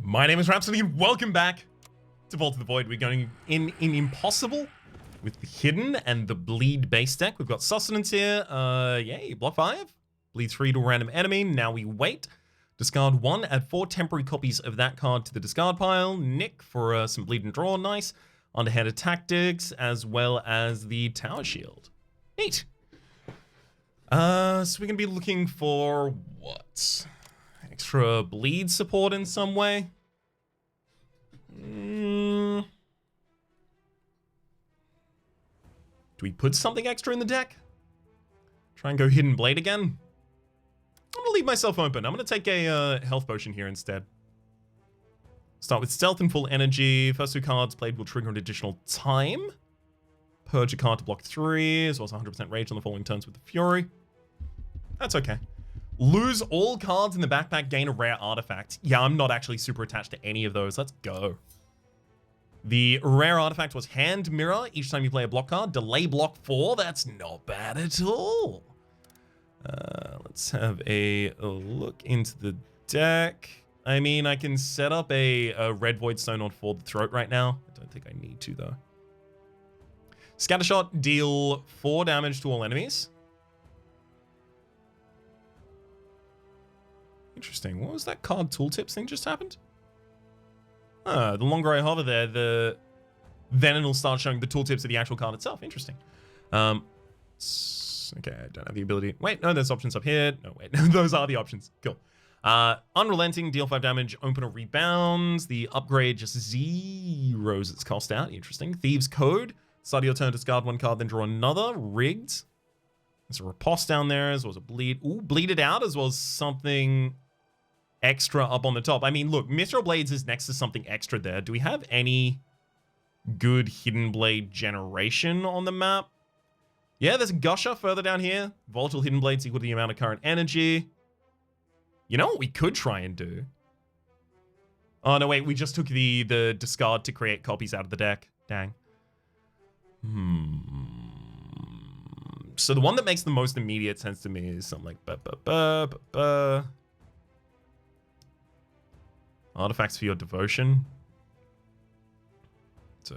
My name is Rhapsody and welcome back to Vault of the Void. We're going in Impossible with the Hidden and the Bleed base deck. We've got Sustenance here. Yay, block 5. Bleeds 3 to a random enemy. Now we wait. Discard 1, add 4 temporary copies of that card to the discard pile. Nick for some bleed and draw, nice. Underhanded Tactics, as well as the Tower Shield. Neat. So we're gonna be looking for what? Extra bleed support in some way? Do we put something extra in the deck? Try and go Hidden Blade again? I'm gonna leave myself open. I'm gonna take a health potion here instead. Start with Stealth and Full Energy. First 2 cards played will trigger an additional time. Purge a card to block 3, as well as 100% rage on the following turns with the Fury. That's okay. Lose all cards in the backpack, gain a rare artifact. Yeah, I'm not actually super attached to any of those. Let's go. The rare artifact was Hand Mirror. Each time you play a block card, delay block 4. That's not bad at all. Let's have a look into the deck. I mean, I can set up a Red Void Stone on for the Throat right now. I don't think I need to, though. Scattershot, deal 4 damage to all enemies. Interesting. What was that card tooltips thing just happened? The longer I hover there, then it'll start showing the tooltips of the actual card itself. Interesting. Okay, I don't have the ability. Wait, no, there's options up here. No, wait, those are the options. Cool. Unrelenting, deal 5 damage, opener rebounds. The upgrade just zeros its cost out. Interesting. Thieves Code. Start of your turn, discard 1 card, then draw another. Rigged. There's a riposte down there, as well as a bleed. Ooh, bleed it out, as well as something extra up on the top. I mean, look, Mithril Blades is next to something extra there. Do we have any good Hidden Blade generation on the map? Yeah, there's a Gusher further down here. Volatile Hidden Blades equal to the amount of current energy. You know what we could try and do? Oh, no, wait, we just took the discard to create copies out of the deck. Dang. So the one that makes the most immediate sense to me is something like artifacts for your devotion. So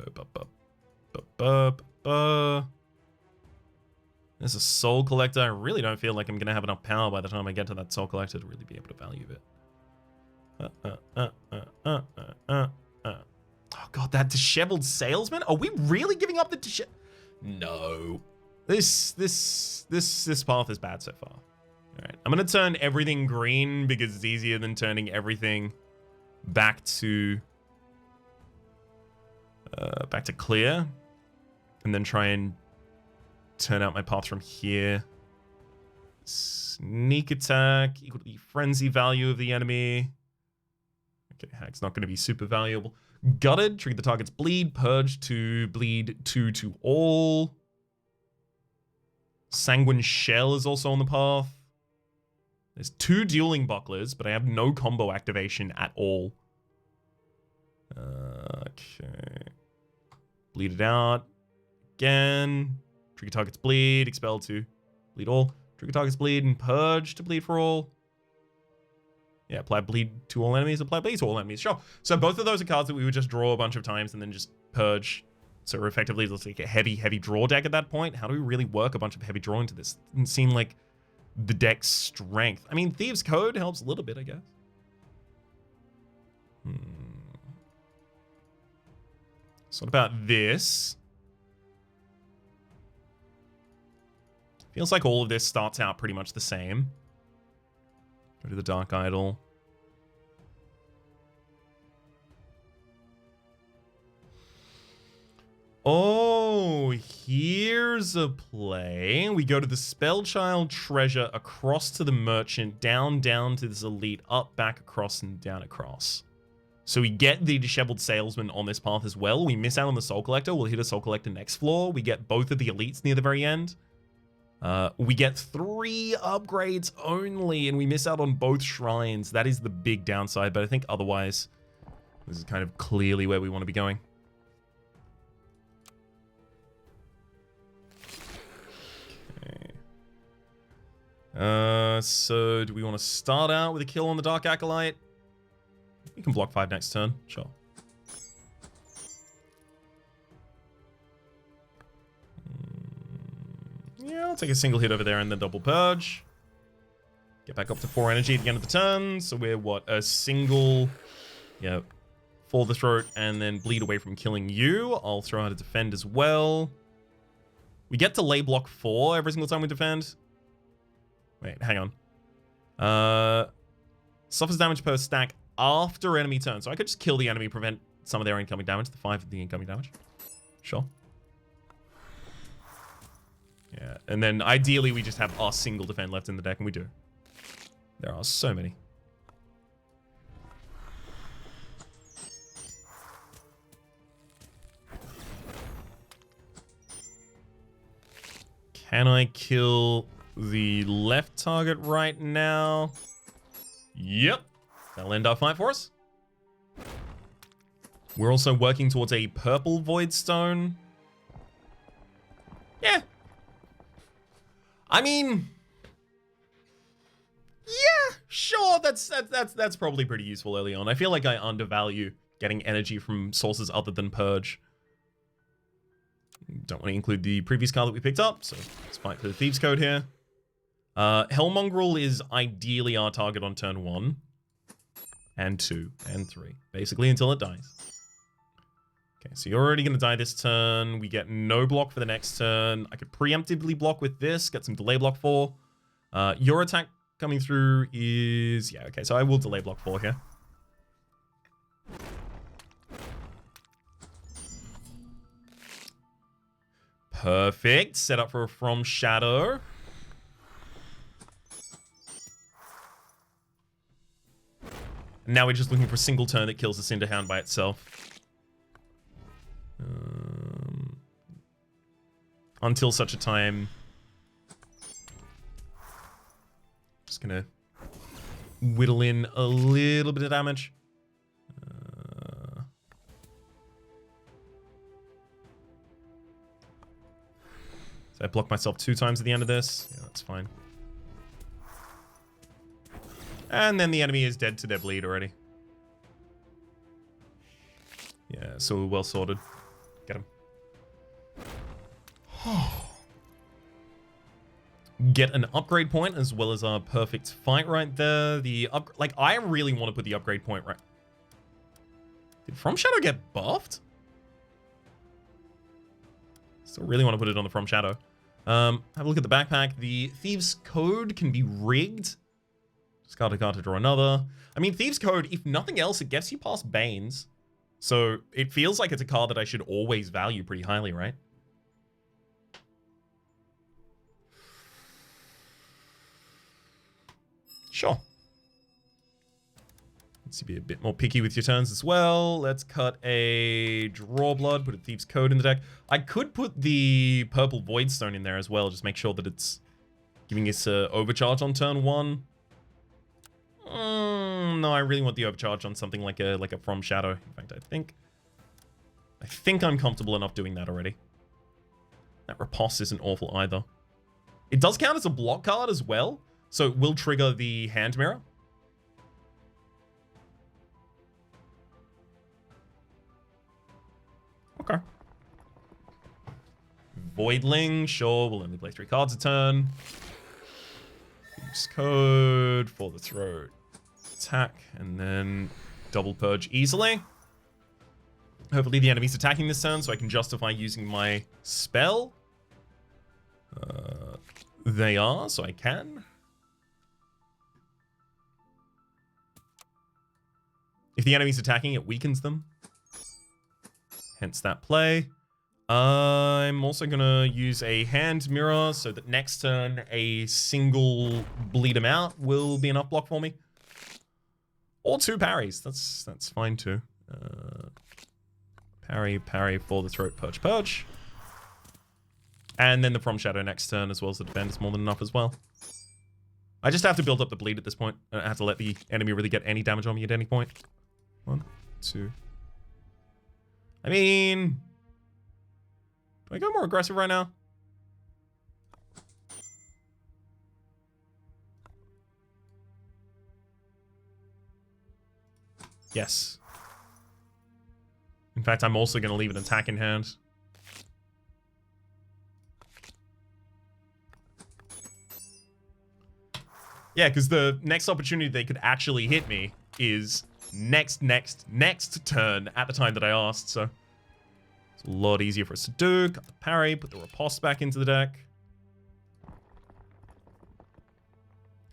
there's a soul collector. I really don't feel like I'm gonna have enough power by the time I get to that soul collector to really be able to value it. Oh god, that disheveled salesman? Are we really giving up the No. This path is bad so far. Alright, I'm gonna turn everything green because it's easier than turning everything back to clear. And then try and turn out my path from here. Sneak attack equal to the frenzy value of the enemy. Okay, hack's not going to be super valuable. Gutted, trigger the target's bleed. Purge to bleed 2 to all. Sanguine Shell is also on the path. There's 2 dueling bucklers, but I have no combo activation at all. Okay. Bleed it out. Again. Trigger target's bleed. Expel to bleed all. Trigger target's bleed and purge to bleed for all. Yeah, apply bleed to all enemies. Apply bleed to all enemies. Sure. So both of those are cards that we would just draw a bunch of times and then just purge. So effectively, it's like a heavy draw deck at that point. How do we really work a bunch of heavy draw into this? Doesn't seem like the deck's strength. I mean, Thieves Code helps a little bit, I guess. So what about this? Feels like all of this starts out pretty much the same. Go to the Dark Idol. Oh, here's a play. We go to the Spellchild Treasure, across to the Merchant, down to this Elite, up, back, across, and down, across. So we get the Disheveled Salesman on this path as well. We miss out on the Soul Collector. We'll hit a Soul Collector next floor. We get both of the Elites near the very end. We get 3 upgrades only, and we miss out on both shrines. That is the big downside, but I think otherwise, this is kind of clearly where we want to be going. Okay. So do we want to start out with a kill on the Dark Acolyte? You can block 5 next turn. Sure. Yeah, I'll take a single hit over there and then double purge. Get back up to 4 energy at the end of the turn. So we're, what, a single... Yeah, for the throat and then bleed away from killing you. I'll throw out a defend as well. We get delay block 4 every single time we defend. Wait, hang on. Suffers damage per stack after enemy turn. So I could just kill the enemy, prevent some of their incoming damage. The 5 of the incoming damage. Sure. Yeah, and then ideally we just have our single defend left in the deck, and we do. There are so many. Can I kill the left target right now? Yep. That'll end our fight for us. We're also working towards a purple void stone. Yeah. I mean, yeah, sure. That's probably pretty useful early on. I feel like I undervalue getting energy from sources other than Purge. Don't want to include the previous card that we picked up, so let's fight for the Thieves' Code here. Hellmongrel is ideally our target on turn 1, and 2, and 3, basically until it dies. Okay, so you're already going to die this turn. We get no block for the next turn. I could preemptively block with this, get some delay block 4. Your attack coming through is... Yeah, okay, so I will delay block 4 here. Perfect. Set up for a From Shadow. And now we're just looking for a single turn that kills the Cinderhound by itself. Until such a time. Just gonna whittle in a little bit of damage. So I block myself 2 times at the end of this. Yeah, that's fine. And then the enemy is dead to their bleed already. Yeah, so we're well sorted. Get him. Get an upgrade point as well as our perfect fight right there. Like, I really want to put the upgrade point right. Did From Shadow get buffed? Still really want to put it on the From Shadow. Have a look at the backpack. The Thieves' Code can be rigged. Discard a card to draw another. I mean, Thieves' Code, if nothing else, it gets you past Banes. So it feels like it's a card that I should always value pretty highly, right? Sure. Let's be a bit more picky with your turns as well. Let's cut a Draw Blood, put a Thieves' Code in the deck. I could put the purple Void Stone in there as well, just make sure that it's giving us overcharge on turn 1. No, I really want the overcharge on something like a From Shadow. In fact, I think I'm comfortable enough doing that already. That Riposte isn't awful either. It does count as a block card as well, so it will trigger the Hand Mirror. Okay. Voidling, sure, we'll only play 3 cards a turn. Thieves' Code for the throat. Attack, and then double purge easily. Hopefully the enemy's attacking this turn, so I can justify using my spell. They are, so I can. If the enemy's attacking, it weakens them. Hence that play. I'm also going to use a Hand Mirror so that next turn a single bleed him out will be enough block for me. Or 2 parries. That's fine too. Parry for the throat, purge. And then the From Shadow next turn as well as the defend is more than enough as well. I just have to build up the bleed at this point. I don't have to let the enemy really get any damage on me at any point. 1, 2. I mean... Do I go more aggressive right now? Yes. In fact, I'm also going to leave an attack in hand. Yeah, because the next opportunity they could actually hit me is next turn at the time that I asked, so it's a lot easier for us to do. Cut the parry, put the riposte back into the deck.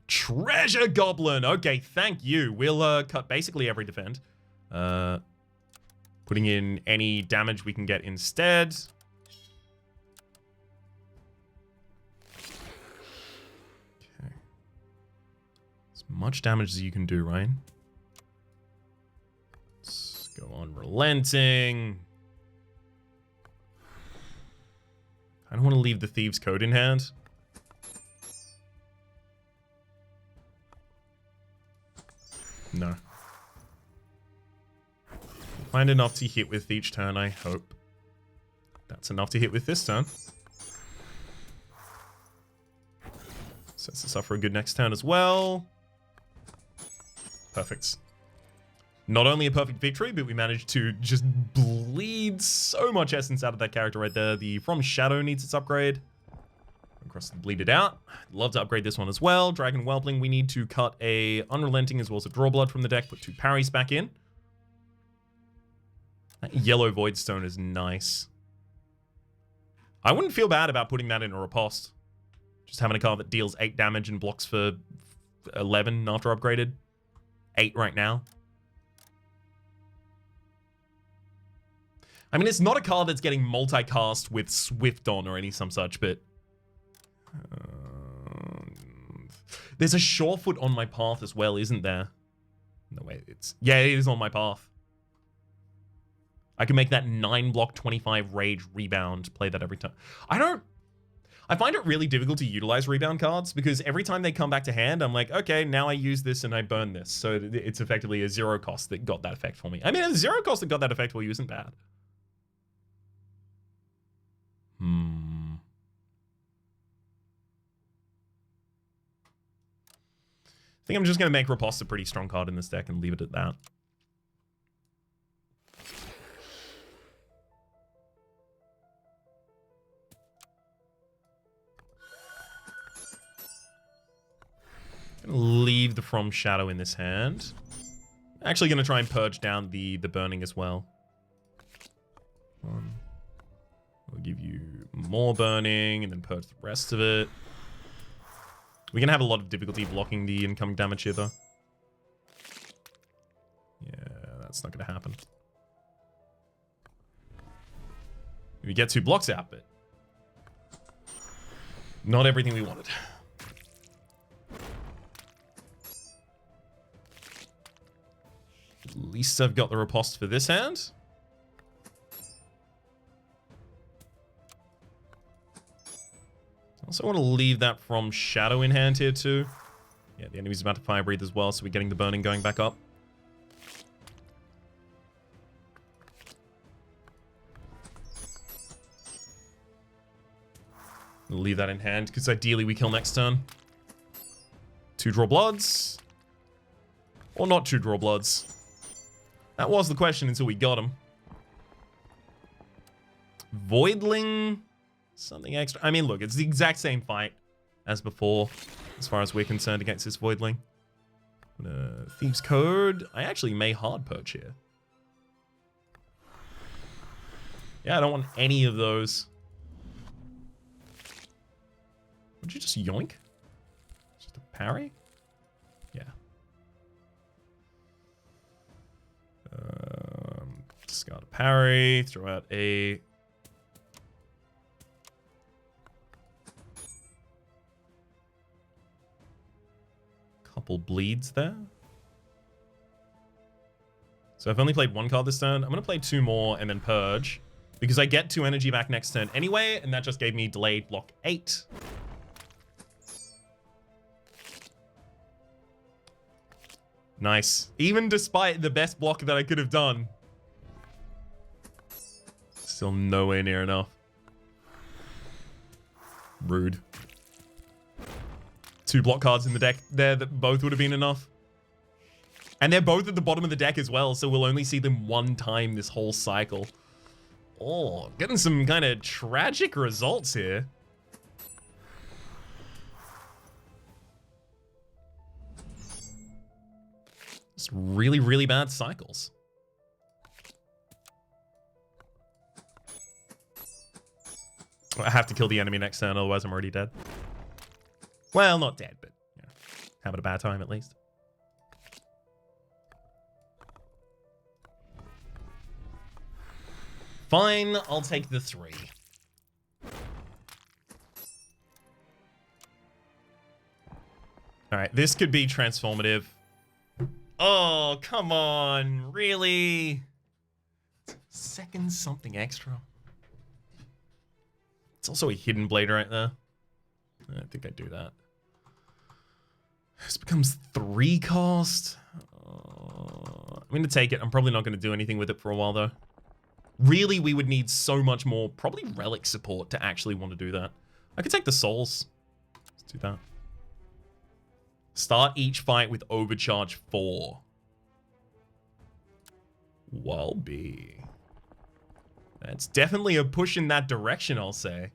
Treasure Goblin! Okay, thank you. We'll cut basically every defend. Putting in any damage we can get instead. Okay. As much damage as you can do, right? Let's go on relenting. I don't want to leave the Thieves' Code in hand. No. Find enough to hit with each turn, I hope. That's enough to hit with this turn. Sets us up for a good next turn as well. Perfect. Not only a perfect victory, but we managed to just bleed so much essence out of that character right there. The From Shadow needs its upgrade. Across the Bleed It Out. Love to upgrade this one as well. Dragon Whelping, we need to cut a Unrelenting as well as a Draw Blood from the deck. Put 2 parries back in. That yellow Voidstone is nice. I wouldn't feel bad about putting that in a riposte. Just having a card that deals 8 damage and blocks for 11 after upgraded. 8 right now. I mean, it's not a card that's getting multicast with Swift on or any some such, but... there's a Surefoot on my path as well, isn't there? No, wait, it's... Yeah, it is on my path. I can make that 9 block 25 rage rebound, play that every time. I find it really difficult to utilize rebound cards because every time they come back to hand, I'm like, okay, now I use this and I burn this. So it's effectively a 0 cost that got that effect for me. I mean, a 0 cost that got that effect for you isn't bad. I think I'm just going to make Riposte a pretty strong card in this deck and leave it at that. Leave the From Shadow in this hand. Actually going to try and purge down the burning as well. We'll give you more burning and then purge the rest of it. We're going to have a lot of difficulty blocking the incoming damage here, though. Yeah, that's not going to happen. We get 2 blocks out, but not everything we wanted. At least I've got the riposte for this hand. Also want to leave that From Shadow in hand here too. Yeah, the enemy's about to Fire Breathe as well, so we're getting the burning going back up. We'll leave that in hand, because ideally we kill next turn. 2 Draw Bloods. Or not 2 Draw Bloods. That was the question until we got him. Voidling. Something extra. I mean, look, it's the exact same fight as before, as far as we're concerned against this Voidling. Thieves' Code. I actually may hard purge here. Yeah, I don't want any of those. Would you just yoink? Just a parry? Yeah. Discard a parry. Throw out a... couple bleeds there. So I've only played 1 card this turn. I'm going to play 2 more and then purge. Because I get 2 energy back next turn anyway, and that just gave me delayed block 8. Nice. Even despite the best block that I could have done. Still nowhere near enough. Rude. 2 block cards in the deck there that both would have been enough. And they're both at the bottom of the deck as well, so we'll only see them one time this whole cycle. Oh, getting some kind of tragic results here. Just really, really bad cycles. I have to kill the enemy next turn, otherwise I'm already dead. Well, not dead, but you know, having a bad time at least. Fine, I'll take the 3. All right, this could be transformative. Oh, come on, really? Second something extra. It's also a hidden blade right there. I think I'd do that. This becomes 3 cost. I'm going to take it. I'm probably not going to do anything with it for a while, though. Really, we would need so much more, probably relic support to actually want to do that. I could take the souls. Let's do that. Start each fight with overcharge 4. Whelping. That's definitely a push in that direction, I'll say.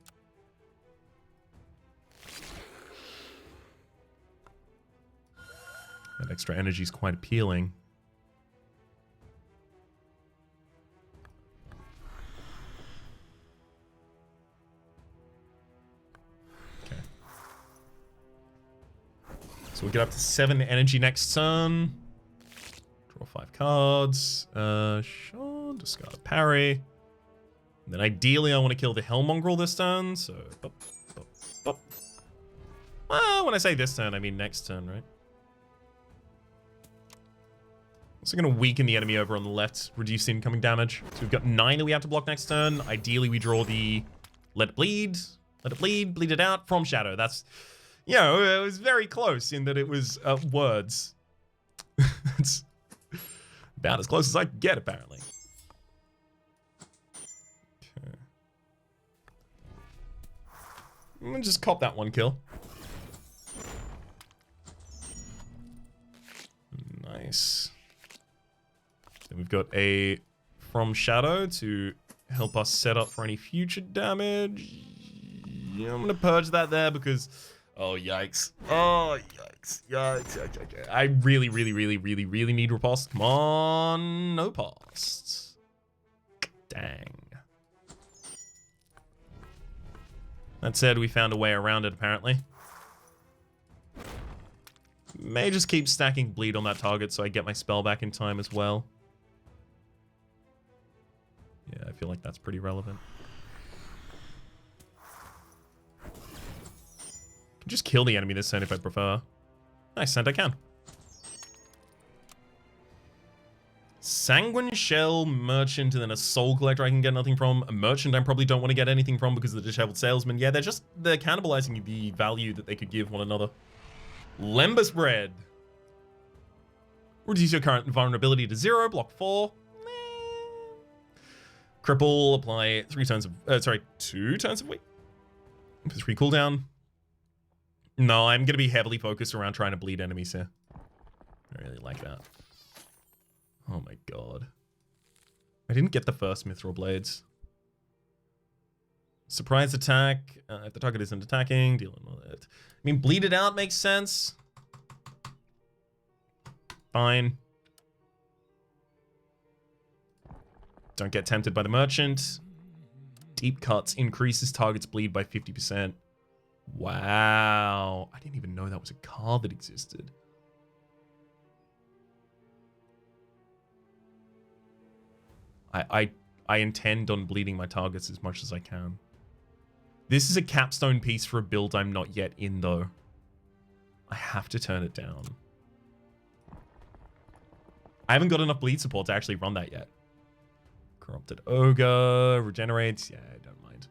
That extra energy is quite appealing. So we get up to 7 energy next turn. Draw 5 cards. Sure, discard a parry. And then ideally I want to kill the Hell Mongrel this turn, so... Well, when I say this turn, I mean next turn, right? Also going to weaken the enemy over on the left, reduce the incoming damage. So we've got 9 that we have to block next turn. Ideally we draw the Let It Bleed. Let it bleed, bleed it out from Shadow. That's... You know, it was very close in that it was words. It's about as close as I could get, apparently. Okay. I'm gonna just cop that 1 kill. Nice. Then we've got a From Shadow to help us set up for any future damage. Yeah, I'm gonna purge that there because... Oh, yikes. Oh, yikes. Yikes. I really need riposte. Come on. No post. Dang. That said, we found a way around it, apparently. May just keep stacking bleed on that target so I get my spell back in time as well. Yeah, I feel like that's pretty relevant. Just kill the enemy this turn if I prefer. Nice, and I can. Sanguine Shell, Merchant, and then a Soul Collector I can get nothing from. A Merchant I probably don't want to get anything from because of the Disheveled Salesman. Yeah, they're cannibalizing the value that they could give one another. Lembas Bread. Reduce your current vulnerability to 0, block 4. Cripple, apply 2 turns of weight. 3 cooldown. No, I'm going to be heavily focused around trying to bleed enemies here. I really like that. Oh my god. I didn't get the first Mithril Blades. Surprise attack. If the target isn't attacking, dealing with it. I mean, bleed it out makes sense. Fine. Don't get tempted by the Merchant. Deep Cuts increases target's bleed by 50%. Wow. I didn't even know that was a card that existed. I intend on bleeding my targets as much as I can. This is a capstone piece for a build I'm not yet in, though. I have to turn it down. I haven't got enough bleed support to actually run that yet. Corrupted Ogre, regenerates. Yeah, I don't mind.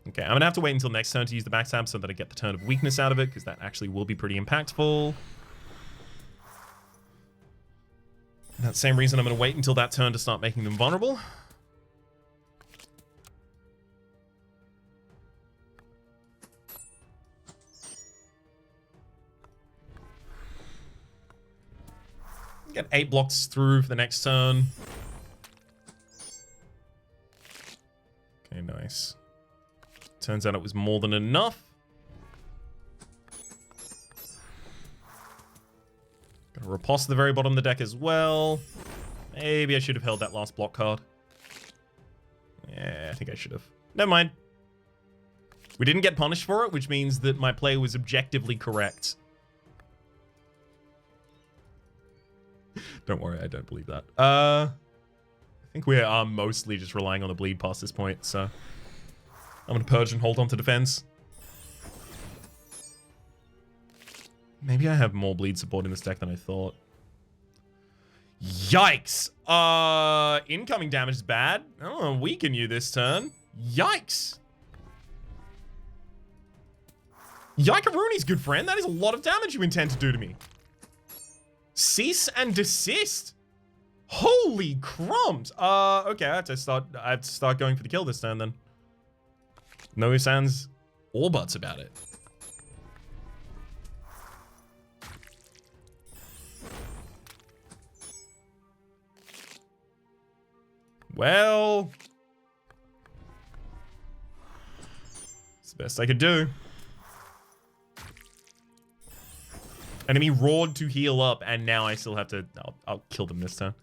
Okay, I'm going to have to wait until next turn to use the backstab so that I get the turn of weakness out of it, because that actually will be pretty impactful. For that same reason, I'm going to wait until that turn to start making them vulnerable. Get 8 blocks through for the next turn. Okay, nice. Turns out it was more than enough. Got a riposte at the very bottom of the deck as well. Maybe I should have held that last block card. Yeah, I think I should have. Never mind. We didn't get punished for it, which means that my play was objectively correct. Don't worry, I don't believe that. I think we are mostly just relying on the bleed past this point, so I'm gonna purge and hold on to defense. Maybe I have more bleed support in this deck than I thought. Yikes! Incoming damage is bad. Oh, weaken you this turn. Yikes! Yikarooni's good friend. That is a lot of damage you intend to do to me. Cease and desist. Holy crumbs. Okay, I have to start going for the kill this turn then. No ifs, ands, or buts about it. Well, it's the best I could do. Enemy roared to heal up, and now I still have to... I'll kill them this turn.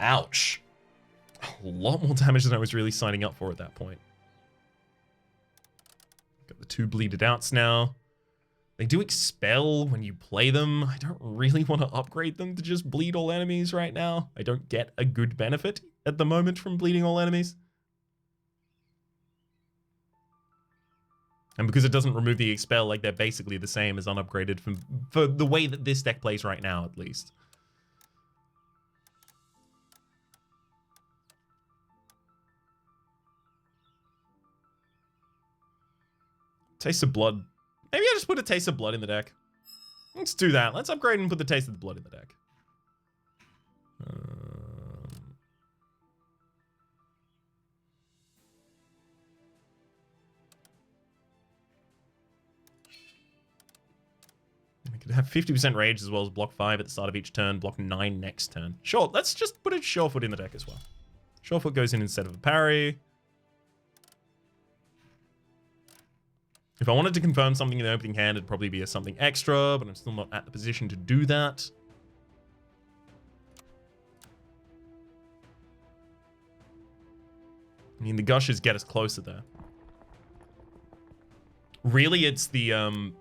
Ouch. A lot more damage than I was really signing up for at that point. Got the 2 bleeded outs now. They do expel when you play them. I don't really want to upgrade them to just bleed all enemies right now. I don't get a good benefit at the moment from bleeding all enemies. And because it doesn't remove the expel, like, they're basically the same as unupgraded for the way that this deck plays right now, at least. Taste of Blood. Maybe I just put a Taste of Blood in the deck. Let's do that. Let's upgrade and put the Taste of the Blood in the deck. I could have 50% rage as well as block 5 at the start of each turn, block 9 next turn. Sure, let's just put a Surefoot in the deck as well. Surefoot goes in instead of a parry. If I wanted to confirm something in the opening hand, it'd probably be a something extra, but I'm still not at the position to do that. I mean, the gushes get us closer there. Really, it's the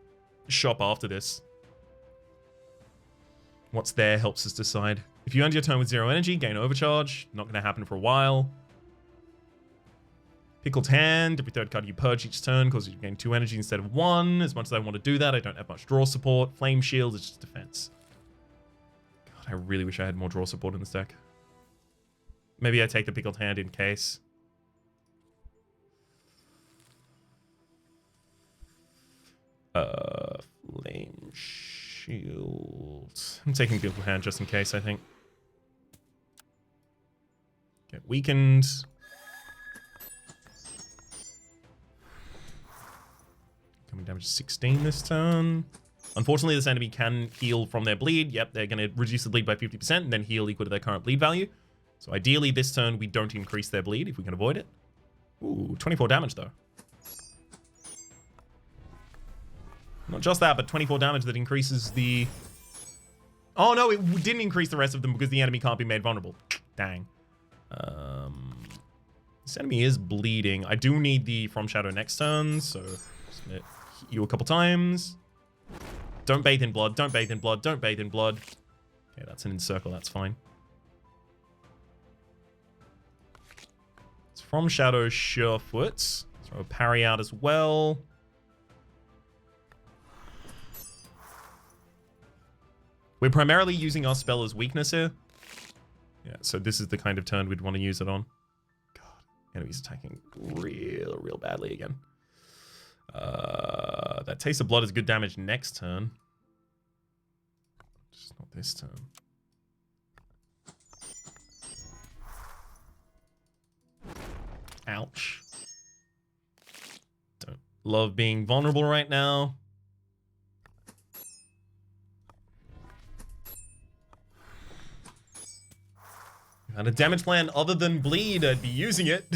shop after this. What's there helps us decide. If you end your turn with 0 energy, gain overcharge. Not going to happen for a while. Pickled Hand. Every third card you purge each turn causes you to gain 2 energy instead of 1. As much as I want to do that, I don't have much draw support. Flame Shield is just defense. God, I really wish I had more draw support in this deck. Maybe I take the Pickled Hand in case. Flame Shield. I'm taking Pickled Hand just in case, I think. Get weakened. Coming damage 16 this turn. Unfortunately, this enemy can heal from their bleed. Yep, they're going to reduce the bleed by 50% and then heal equal to their current bleed value. So ideally, this turn, we don't increase their bleed if we can avoid it. Ooh, 24 damage, though. Not just that, but 24 damage that increases the... Oh, no, it didn't increase the rest of them because the enemy can't be made vulnerable. Dang. This enemy is bleeding. I do need the From Shadow next turn, so... Just gonna hit you a couple times. Don't bathe in blood, don't bathe in blood, don't bathe in blood. Okay, that's an encircle, that's fine. It's From Shadow Surefoot. Throw a parry out as well. We're primarily using our spell as weakness here. Yeah, so this is the kind of turn we'd want to use it on. God, enemy's attacking real badly again. That Taste of Blood is good damage next turn. Just not this turn. Ouch. Don't love being vulnerable right now. If I had a damage plan other than bleed, I'd be using it.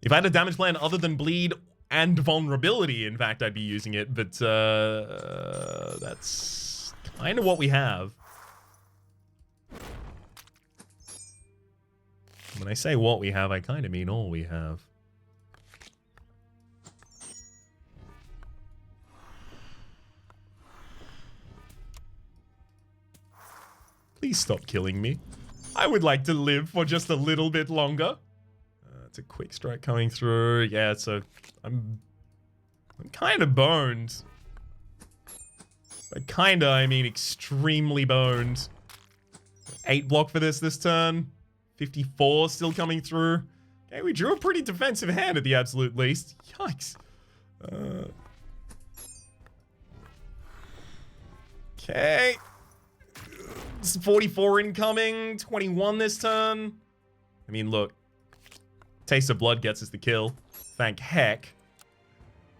If I had a damage plan other than bleed and vulnerability, in fact, I'd be using it. But that's kind of what we have. When I say what we have, I kind of mean all we have. Please stop killing me. I would like to live for just a little bit longer. It's a quick strike coming through. Yeah, so I'm kind of boned. By kinda, I mean extremely boned. 8 block for this turn. 54 still coming through. Okay, we drew a pretty defensive hand at the absolute least. Yikes. Okay. 44 incoming. 21 this turn. I mean, look. Taste of blood gets us the kill. Thank heck.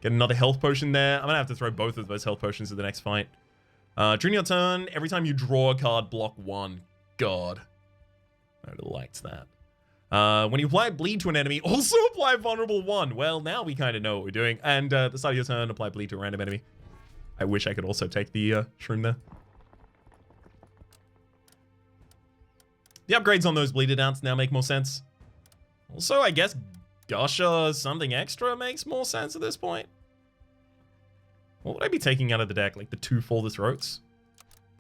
Get another health potion there. I'm going to have to throw both of those health potions in the next fight. During your turn, every time you draw a card, block 1. God. I would have liked that. When you apply bleed to an enemy, also apply vulnerable 1. Well, now we kind of know what we're doing. And at the start of your turn, apply bleed to a random enemy. I wish I could also take the shroom there. The upgrades on those bleeded outs now make more sense. Also, I guess Gusher something extra makes more sense at this point. What would I be taking out of the deck? Like the 2 For the Throats?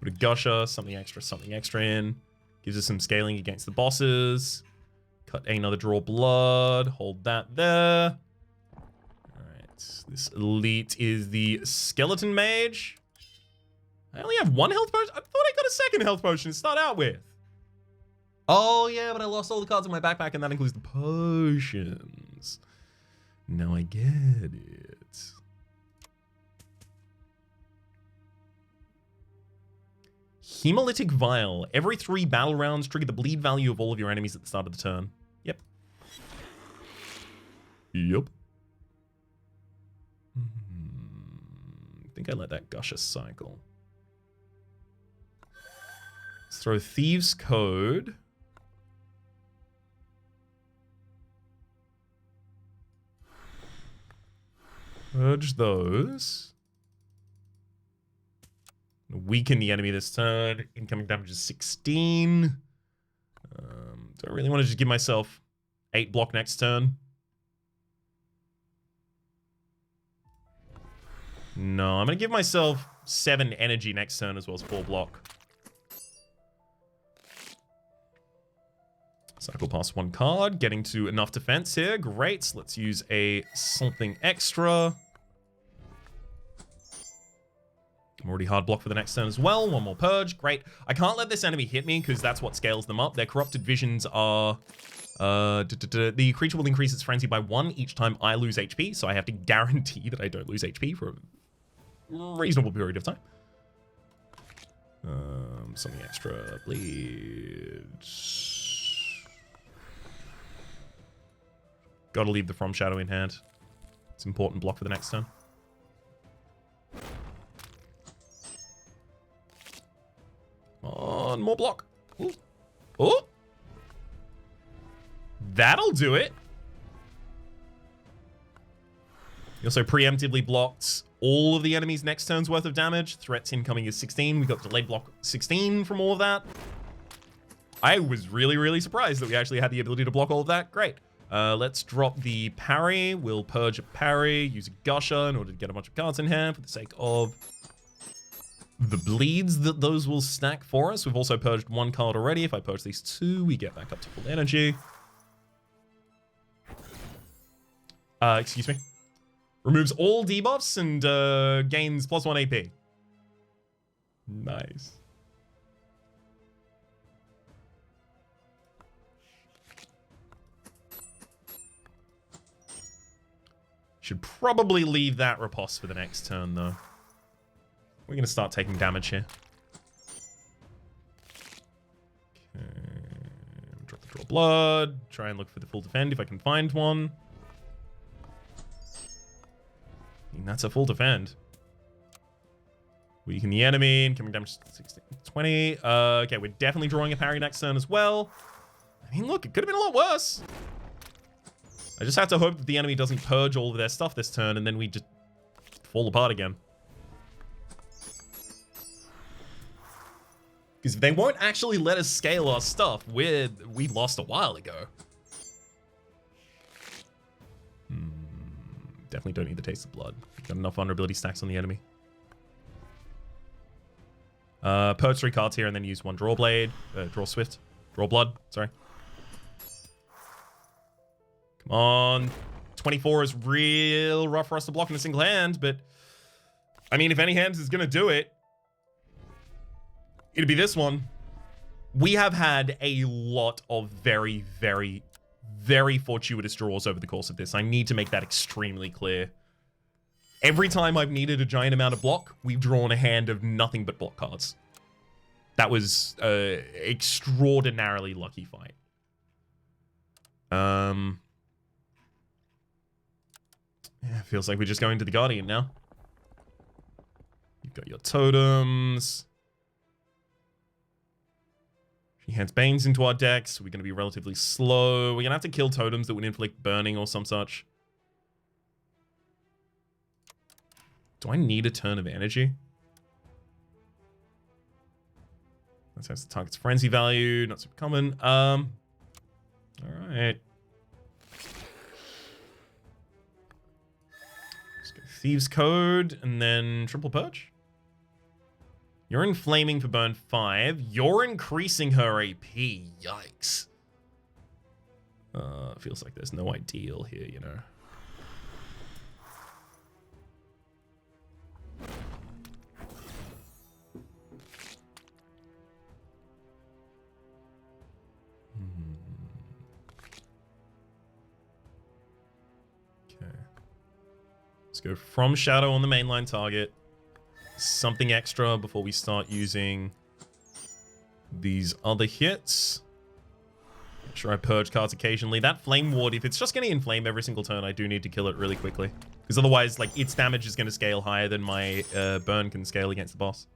Put a Gusher, something extra in. Gives us some scaling against the bosses. Cut another draw blood. Hold that there. Alright. This elite is the Skeleton Mage. I only have 1 health potion? I thought I got a 2nd health potion to start out with. Oh, yeah, but I lost all the cards in my backpack, and that includes the potions. Now I get it. Hemolytic Vial. Every 3 battle rounds, trigger the bleed value of all of your enemies at the start of the turn. Yep. Yep. I think I let that Gusher cycle. Let's throw Thieves' Code. Purge those. Weaken the enemy this turn. Incoming damage is 16. Do I really want to just give myself 8 block next turn? No, I'm going to give myself 7 energy next turn as well as 4 block. Cycle past 1 card. Getting to enough defense here. Great. Let's use a something extra. I'm already hard block for the next turn as well. 1 more purge. Great. I can't let this enemy hit me because that's what scales them up. Their corrupted visions are... the creature will increase its frenzy by 1 each time I lose HP, so I have to guarantee that I don't lose HP for a reasonable period of time. Something extra. Bleed. Gotta leave the From Shadow in hand. It's important block for the next turn. On, more block. Ooh. Ooh. That'll do it. He also preemptively blocked all of the enemy's next turn's worth of damage. Threats incoming is 16. We got delayed block 16 from all of that. I was really, really surprised that we actually had the ability to block all of that. Great. Let's drop the parry. We'll purge a parry, use a Gusher in order to get a bunch of cards in hand for the sake of the bleeds that those will stack for us. We've also purged 1 card already. If I purge these 2, we get back up to full energy. Excuse me. Removes all debuffs and gains +1 AP. Nice. Should probably leave that riposte for the next turn, though. We're going to start taking damage here. Okay. Drop the draw blood. Try and look for the full defend if I can find one. I mean, that's a full defend. Weaken the enemy. Incoming damage 16, 20. Okay, we're definitely drawing a parry next turn as well. I mean, look, it could have been a lot worse. I just have to hope that the enemy doesn't purge all of their stuff this turn, and then we just fall apart again. Because if they won't actually let us scale our stuff, we lost a while ago. Definitely don't need the taste of blood. Got enough vulnerability stacks on the enemy. Purge 3 cards here and then use 1 draw blade. Draw swift. Draw blood, sorry. Come on. 24 is real rough for us to block in a single hand, but I mean, if any hand is gonna do it, it'd be this one. We have had a lot of very, very, very fortuitous draws over the course of this. I need to make that extremely clear. Every time I've needed a giant amount of block, we've drawn a hand of nothing but block cards. That was an extraordinarily lucky fight. Yeah, feels like we're just going to the Guardian now. You've got your totems. She hands Banes into our decks. We're going to be relatively slow. We're going to have to kill totems that would inflict burning or some such. Do I need a turn of energy? That says the target's frenzy value. Not super common. Alright. Let's go Thieves' Code and then Triple Purge. You're inflaming for burn 5. You're increasing her AP. Yikes. Feels like there's no ideal here, you know. Okay. Let's go from Shadow on the mainline target. Something extra before we start using these other hits. Make sure I purge cards occasionally. That Flame Ward, if it's just going to inflame every single turn, I do need to kill it really quickly. Because otherwise, like, its damage is going to scale higher than my burn can scale against the boss.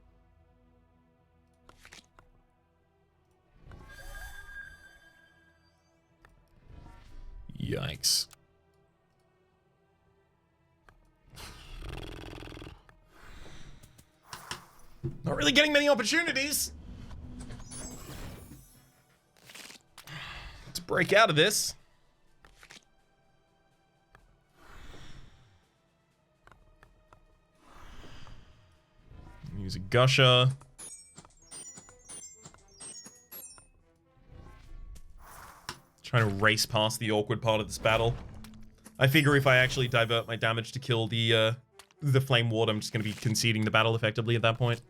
Yikes. Not really getting many opportunities to break out of this. Use a Gusher. Trying to race past the awkward part of this battle. I figure if I actually divert my damage to kill the Flame Ward, I'm just going to be conceding the battle effectively at that point.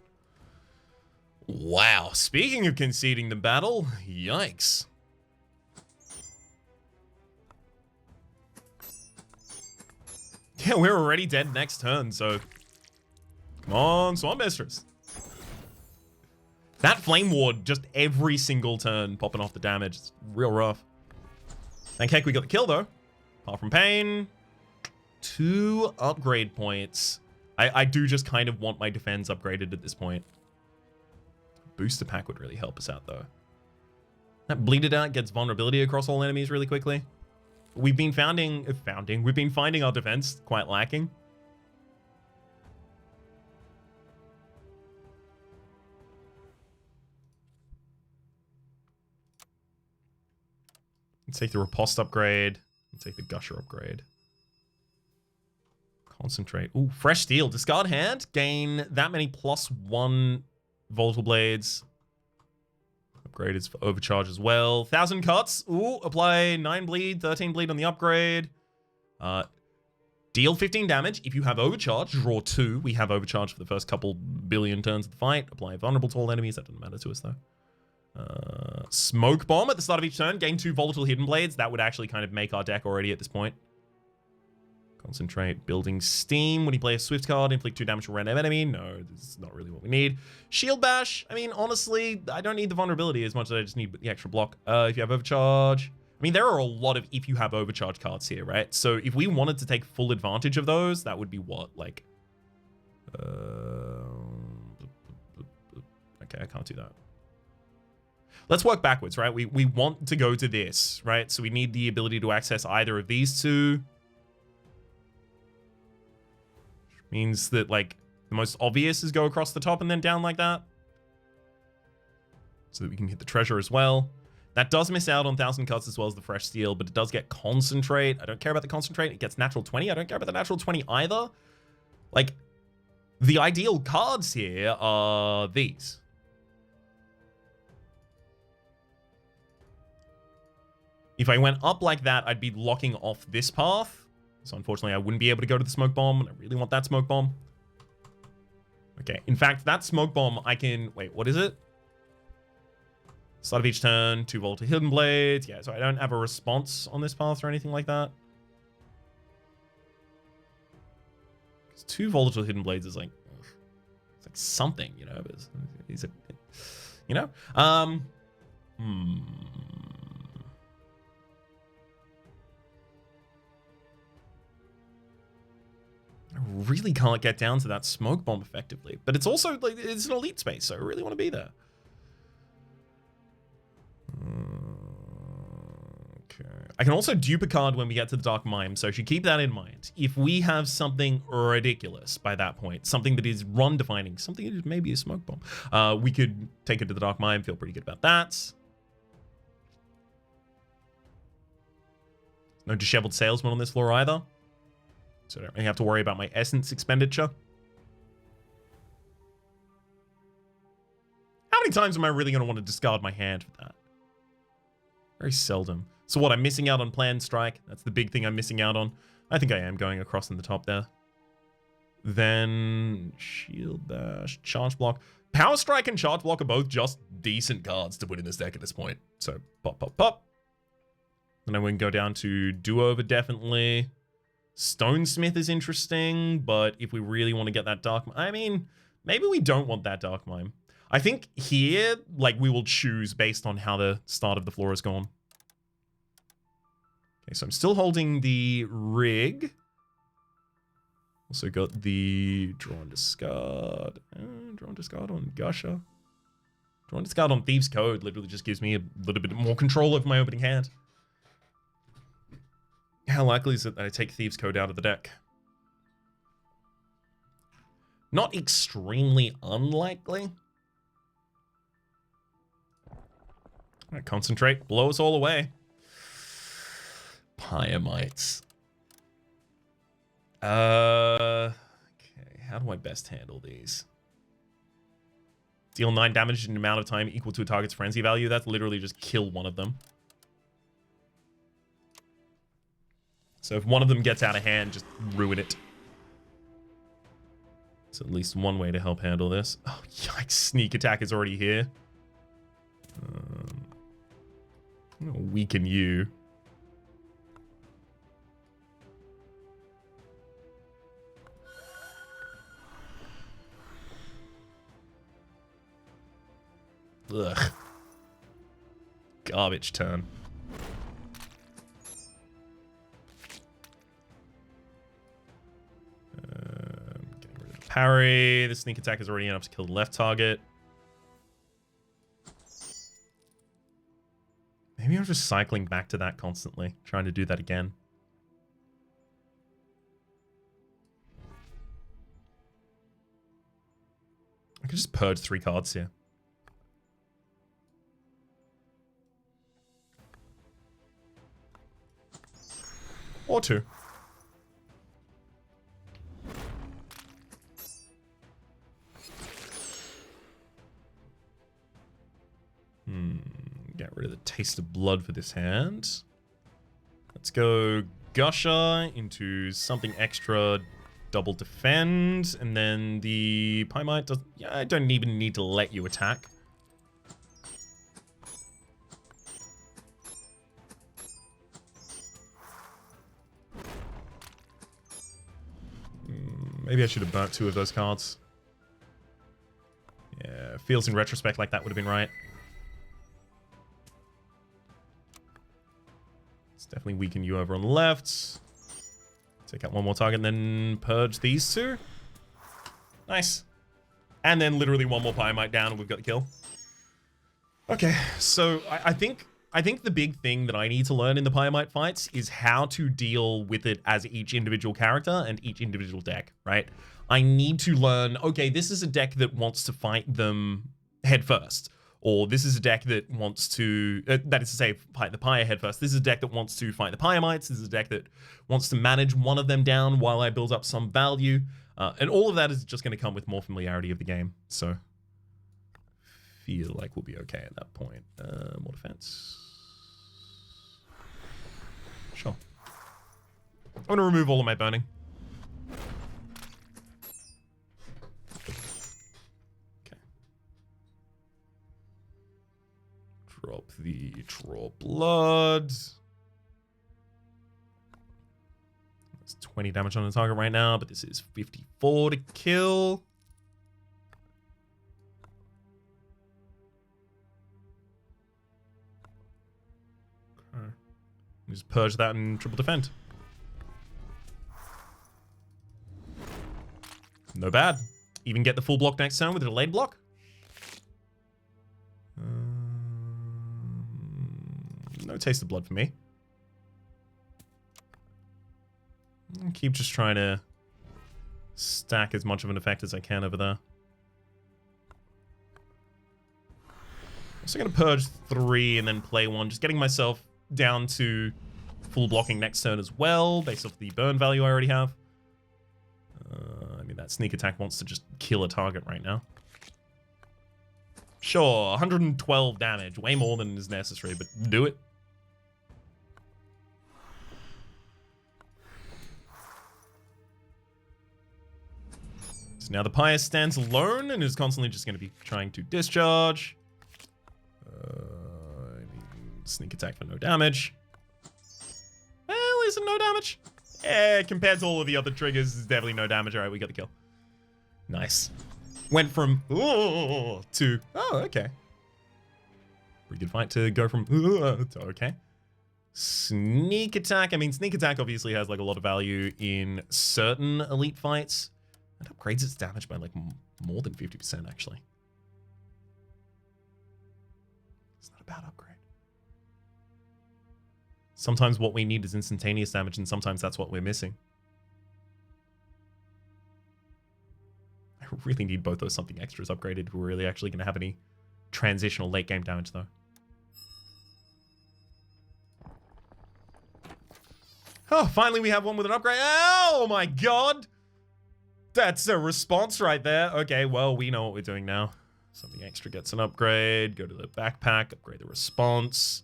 Wow, speaking of conceding the battle, yikes. Yeah, we're already dead next turn, so... Come on, Swamp Mistress. That Flame Ward, just every single turn popping off the damage. It's real rough. Thank heck we got the kill, though. Apart from pain. 2 upgrade points. I do just kind of want my defense upgraded at this point. Booster pack would really help us out, though. That Bleeded Out gets vulnerability across all enemies really quickly. We've been finding our defense quite lacking. Let's take the Riposte upgrade. Let's take the Gusher upgrade. Concentrate. Ooh, Fresh Steel. Discard hand. Gain that many +1 Volatile Blades. Upgrade is for Overcharge as well. 1,000 cuts. Ooh, apply 9 bleed, 13 bleed on the upgrade. Deal 15 damage. If you have Overcharge, draw 2. We have Overcharge for the first couple billion turns of the fight. Apply vulnerable to all enemies. That doesn't matter to us, though. Smoke Bomb at the start of each turn. Gain 2 Volatile Hidden Blades. That would actually kind of make our deck already at this point. Concentrate. Building Steam. When you play a Swift card, inflict 2 damage to a random enemy. No, this is not really what we need. Shield Bash. I mean, honestly, I don't need the vulnerability as much as I just need the extra block. If you have Overcharge. I mean, there are a lot of if you have Overcharge cards here, right? So if we wanted to take full advantage of those, that would be what? Like, Okay, I can't do that. Let's work backwards, right? We want to go to this, right? So we need the ability to access either of these two. Which means that, like, the most obvious is go across the top and then down like that. So that we can hit the treasure as well. That does miss out on 1,000 cuts as well as the fresh steel, but it does get concentrate. I don't care about the concentrate. It gets natural 20. I don't care about the natural 20 either. Like, the ideal cards here are these. If I went up like that, I'd be locking off this path. So unfortunately, I wouldn't be able to go to the smoke bomb. I really want that smoke bomb. Okay, in fact, that smoke bomb, I can... Wait, what is it? Start of each turn, 2 volatile hidden blades. Yeah, so I don't have a response on this path or anything like that. 'Cause 2 volatile hidden blades is like... It's like something, you know? He's a... You know? I really can't get down to that smoke bomb effectively. But it's also, like, it's an elite space, so I really want to be there. Okay. I can also dupe a card when we get to the Dark Mime, so I should keep that in mind. If we have something ridiculous by that point, something that is run-defining, something that is maybe a smoke bomb, we could take it to the Dark Mime, feel pretty good about that. No disheveled salesman on this floor either. So I don't really have to worry about my essence expenditure. How many times am I really going to want to discard my hand for that? Very seldom. So what, I'm missing out on Planned Strike? That's the big thing I'm missing out on. I think I am going across in the top there. Then Shield Bash, Charge Block. Power Strike and Charge Block are both just decent cards to put in this deck at this point. So pop, pop, pop. And then we can go down to Do-Over, definitely. Stonesmith is interesting, but if we really want to get that Dark Mime... I mean, maybe we don't want that Dark Mime. I think here, like, we will choose based on how the start of the floor has gone. Okay, so I'm still holding the Rig. Also got the Draw and Discard. Draw and Discard on Gusher. Draw and Discard on Thieves' Code literally just gives me a little bit more control over my opening hand. How likely is it that I take Thieves' Code out of the deck? Not extremely unlikely. Alright, concentrate. Blow us all away. Pyamites. Okay, how do I best handle these? Deal 9 damage in an amount of time equal to a target's frenzy value. That's literally just kill one of them. So if one of them gets out of hand, just ruin it. It's at least one way to help handle this. Oh, yikes. Sneak attack is already here. I'm gonna weaken you. Ugh. Garbage turn. Getting rid of the parry. The sneak attack is already enough to kill the left target. Maybe I'm just cycling back to that constantly, trying to do that again. I could just purge 3 cards here. Or 2. Get rid of the Taste of Blood for this hand. Let's go Gusher into something extra, double defend, and then the Pyamite does... Yeah, I don't even need to let you attack. Maybe I should have burnt 2 of those cards. Yeah, feels in retrospect like that would have been right. Let's definitely weaken you over on the left. Take out one more target and then purge these 2. Nice. And then literally one more Pyamite down and we've got the kill. Okay, so I think the big thing that I need to learn in the Pyamite fights is how to deal with it as each individual character and each individual deck, right? I need to learn, okay, this is a deck that wants to fight them head first. Or this is a deck that wants to, that is to say, fight the Pyre head first. This is a deck that wants to fight the Pyamites. This is a deck that wants to manage one of them down while I build up some value. And all of that is just going to come with more familiarity of the game. So, feel like we'll be okay at that point. More defense. Sure. I'm going to remove all of my burning. Okay. Drop the draw blood. 20 damage on the target right now, but this is 54 to kill. Okay. Just purge that and triple defend. No bad. Even get the full block next turn with a delayed block. No taste of blood for me. I'll keep just trying to stack as much of an effect as I can over there. Also going to purge 3 and then play 1. Just getting myself down to full blocking next turn as well, based off the burn value I already have. I mean, that sneak attack wants to just kill a target right now. Sure, 112 damage. Way more than is necessary, but do it. Now the Pyre stands alone and is constantly just going to be trying to discharge. I mean, sneak attack for no damage. Well, is it no damage? Yeah, compared to all of the other triggers, it's definitely no damage. All right, we got the kill. Nice. Went from to okay. Pretty good fight to go from to okay. Sneak attack. I mean, sneak attack obviously has like a lot of value in certain elite fights. It upgrades its damage by like more than 50% actually. It's not a bad upgrade. Sometimes what we need is instantaneous damage, and sometimes that's what we're missing. I really need both those something extras upgraded if we're really actually going to have any transitional late game damage though. Oh, finally we have one with an upgrade. Oh my god! That's a response right there. Okay, well, we know what we're doing now. Something extra gets an upgrade. Go to the backpack, upgrade the response.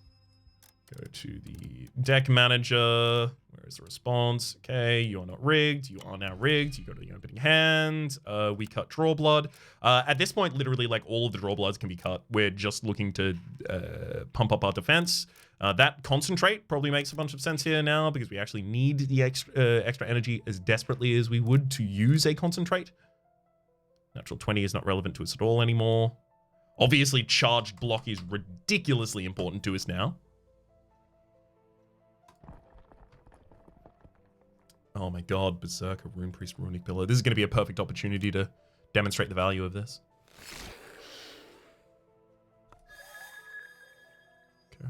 Go to the deck manager. Where is the response? Okay, you are not rigged. You are now rigged. You go to the opening hand. We cut draw blood. At this point, literally, like, all of the draw bloods can be cut. We're just looking to pump up our defense. That concentrate probably makes a bunch of sense here now because we actually need the extra energy as desperately as we would to use a concentrate. Natural 20 is not relevant to us at all anymore. Obviously, charged block is ridiculously important to us now. Oh my god, Berserker, Rune Priest, Runic Pillar. This is going to be a perfect opportunity to demonstrate the value of this. Okay.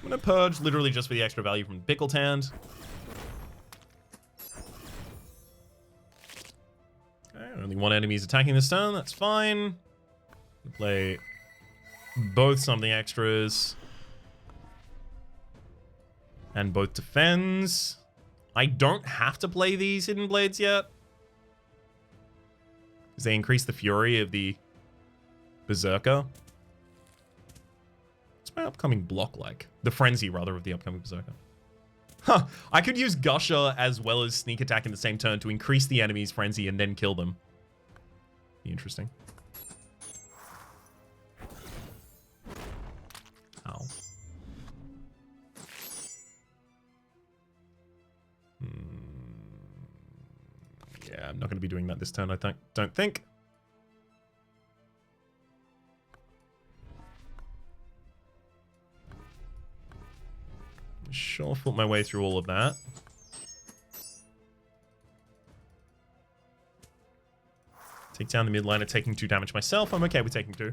I'm going to purge literally just for the extra value from Pickled Hand. Okay, only one enemy is attacking this turn. That's fine. Play both something extras. And both defends. I don't have to play these Hidden Blades yet. Because they increase the fury of the Berserker. What's my upcoming block like? The Frenzy, rather, of the upcoming Berserker. Huh. I could use Gusher as well as Sneak Attack in the same turn to increase the enemy's Frenzy and then kill them. Be interesting. Ow. Yeah, I'm not going to be doing that this turn, I don't think. Sure, fought my way through all of that. Take down the mid laner, taking 2 damage myself. I'm okay with taking 2.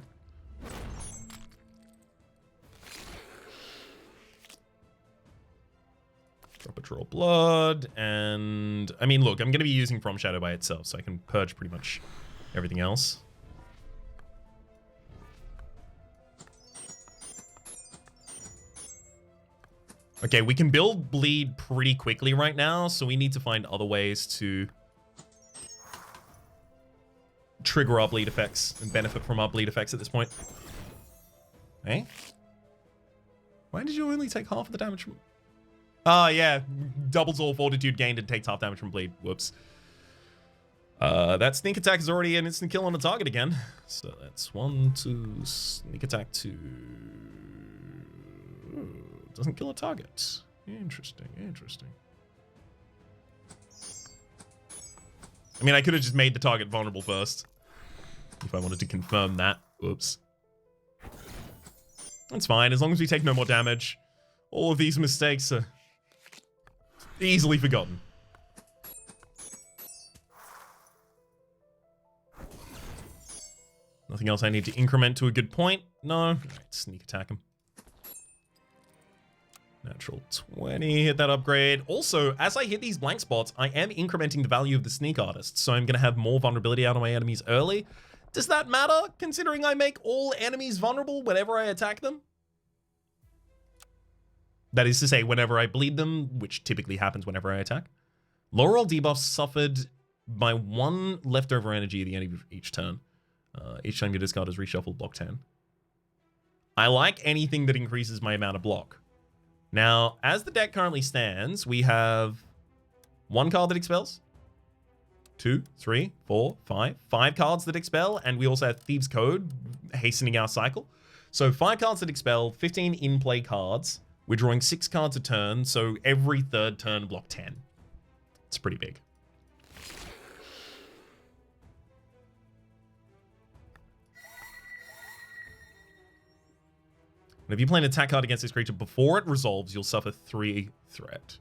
Drop a draw blood, and I mean, look, I'm going to be using From Shadow by itself, so I can purge pretty much everything else. Okay, we can build bleed pretty quickly right now, so we need to find other ways to trigger our bleed effects and benefit from our bleed effects at this point. Hey? Why did you only take half of the damage from... Ah, yeah. Doubles all fortitude gained and takes half damage from bleed. Whoops. That sneak attack is already an instant kill on the target again. So that's 1, 2, sneak attack 2. Ooh, doesn't kill a target. Interesting, interesting. I mean, I could have just made the target vulnerable first. If I wanted to confirm that. Oops. That's fine, as long as we take no more damage. All of these mistakes are easily forgotten. Nothing else I need to increment to a good point? No. Alright, sneak attack him. Natural 20, hit that upgrade. Also, as I hit these blank spots, I am incrementing the value of the sneak artist, so I'm going to have more vulnerability out of my enemies early. Does that matter, considering I make all enemies vulnerable whenever I attack them? That is to say, whenever I bleed them, which typically happens whenever I attack. Lower all debuffs suffered by 1 leftover energy at the end of each turn. Each time you discard is reshuffled, block 10. I like anything that increases my amount of block. Now, as the deck currently stands, we have 1 card that expels, 2, 3, 4, 5. 5 cards that expel, and we also have Thieves' Code hastening our cycle. So 5 cards that expel, 15 in-play cards. We're drawing 6 cards a turn, so every 3rd turn, block 10. It's pretty big. And if you play an attack card against this creature before it resolves, you'll suffer 3 threat.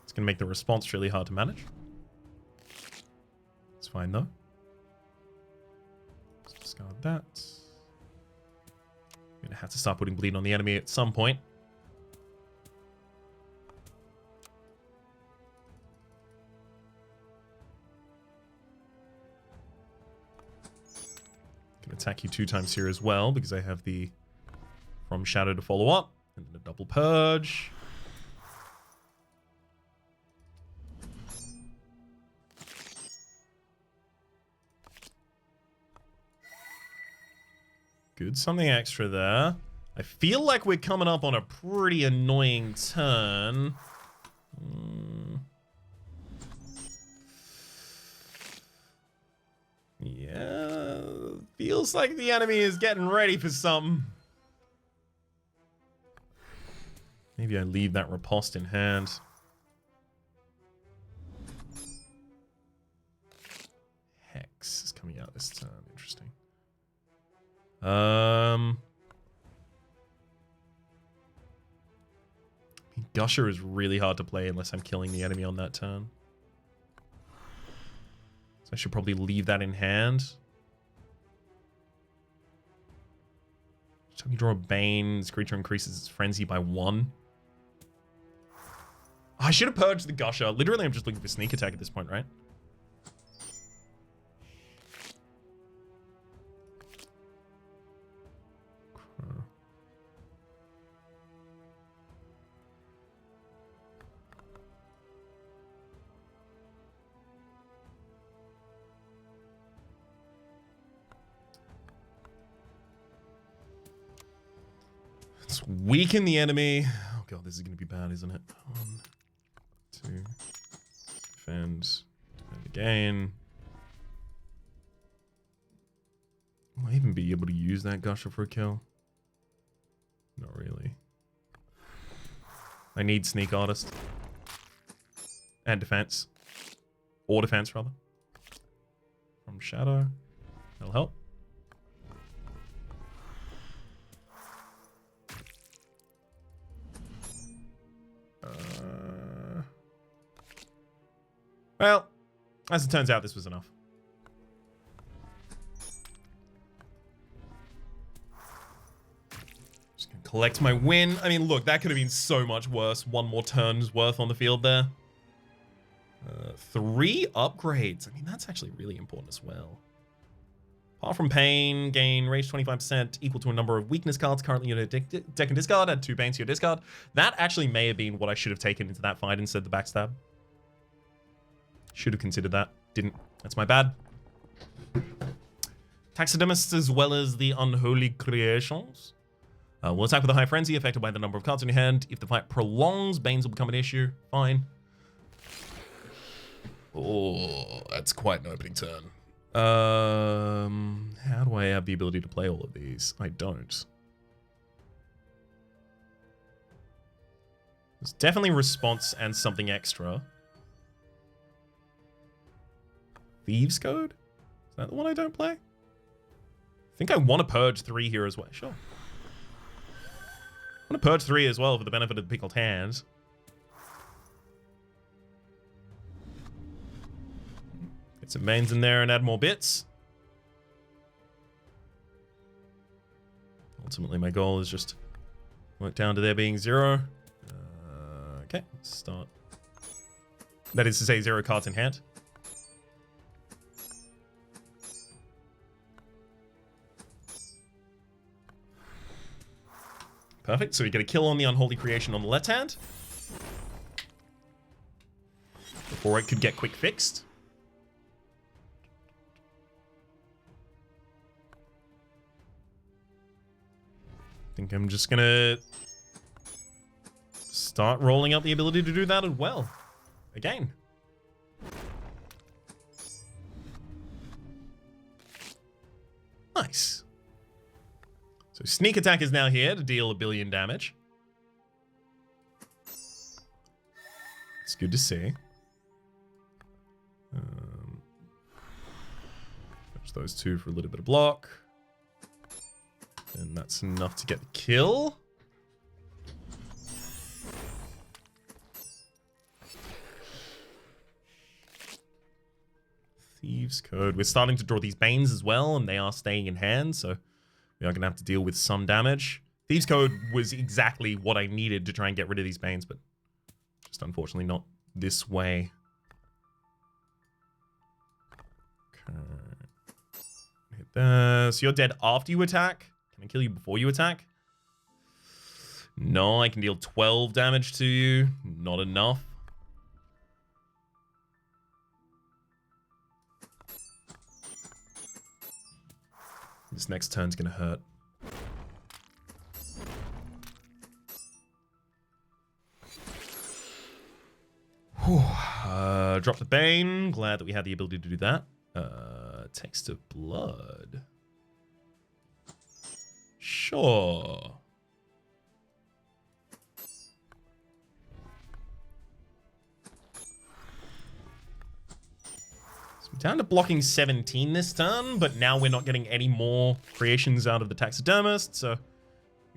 It's going to make the response really hard to manage. It's fine, though. Let's discard that. I'm going to have to start putting bleed on the enemy at some point. Can attack you 2 times here as well, because I have the From Shadow to follow up, and then a double purge. Good, something extra there. I feel like we're coming up on a pretty annoying turn. Yeah, feels like the enemy is getting ready for something. Maybe I leave that riposte in hand. Hex is coming out this turn. Interesting. I mean, Gusher is really hard to play unless I'm killing the enemy on that turn. So I should probably leave that in hand. Each time you draw a Bane, this creature increases its frenzy by 1. I should have purged the Gusher. Literally, I'm just looking for sneak attack at this point, right? Let's weaken the enemy. Oh god, this is going to be bad, isn't it? 1, 2, defend again. Will I even be able to use that Gusher for a kill? Not really. I need Sneak Artist. And defense. Or defense, rather. From Shadow. That'll help. Well, as it turns out, this was enough. Just gonna collect my win. I mean, look, that could have been so much worse. One more turn's worth on the field there. 3 upgrades. I mean, that's actually really important as well. Apart from pain, gain rage 25% equal to a number of weakness cards currently in your deck and discard. Add 2 pains to your discard. That actually may have been what I should have taken into that fight instead of the backstab. Should have considered that. Didn't. That's my bad. Taxidermist as well as the Unholy Creations. Will attack with a high frenzy, affected by the number of cards in your hand. If the fight prolongs, Banes will become an issue. Fine. Oh, that's quite an opening turn. How do I have the ability to play all of these? I don't. There's definitely response and something extra. Thieves Code? Is that the one I don't play? I think I want to purge 3 here as well. Sure. I want to purge 3 as well for the benefit of the pickled hands. Get some mains in there and add more bits. Ultimately, my goal is just work down to there being 0. Okay, let's start. That is to say 0 cards in hand. Perfect, so we get a kill on the Unholy Creation on the left hand. Before it could get quick fixed. I think I'm just gonna start rolling out the ability to do that as well. Again. Nice. So sneak attack is now here to deal 1 billion damage. It's good to see. Touch those 2 for a little bit of block. And that's enough to get the kill. Thieves Code. We're starting to draw these Banes as well, and they are staying in hand, so we are going to have to deal with some damage. Thieves Code was exactly what I needed to try and get rid of these Banes, but just unfortunately not this way. Okay. Hit that. So you're dead after you attack. Can I kill you before you attack? No, I can deal 12 damage to you. Not enough. This next turn's gonna hurt. Whew. Drop the Bane. Glad that we had the ability to do that. Text of Blood. Sure. So we're down to blocking 17 this turn, but now we're not getting any more creations out of the Taxidermist, so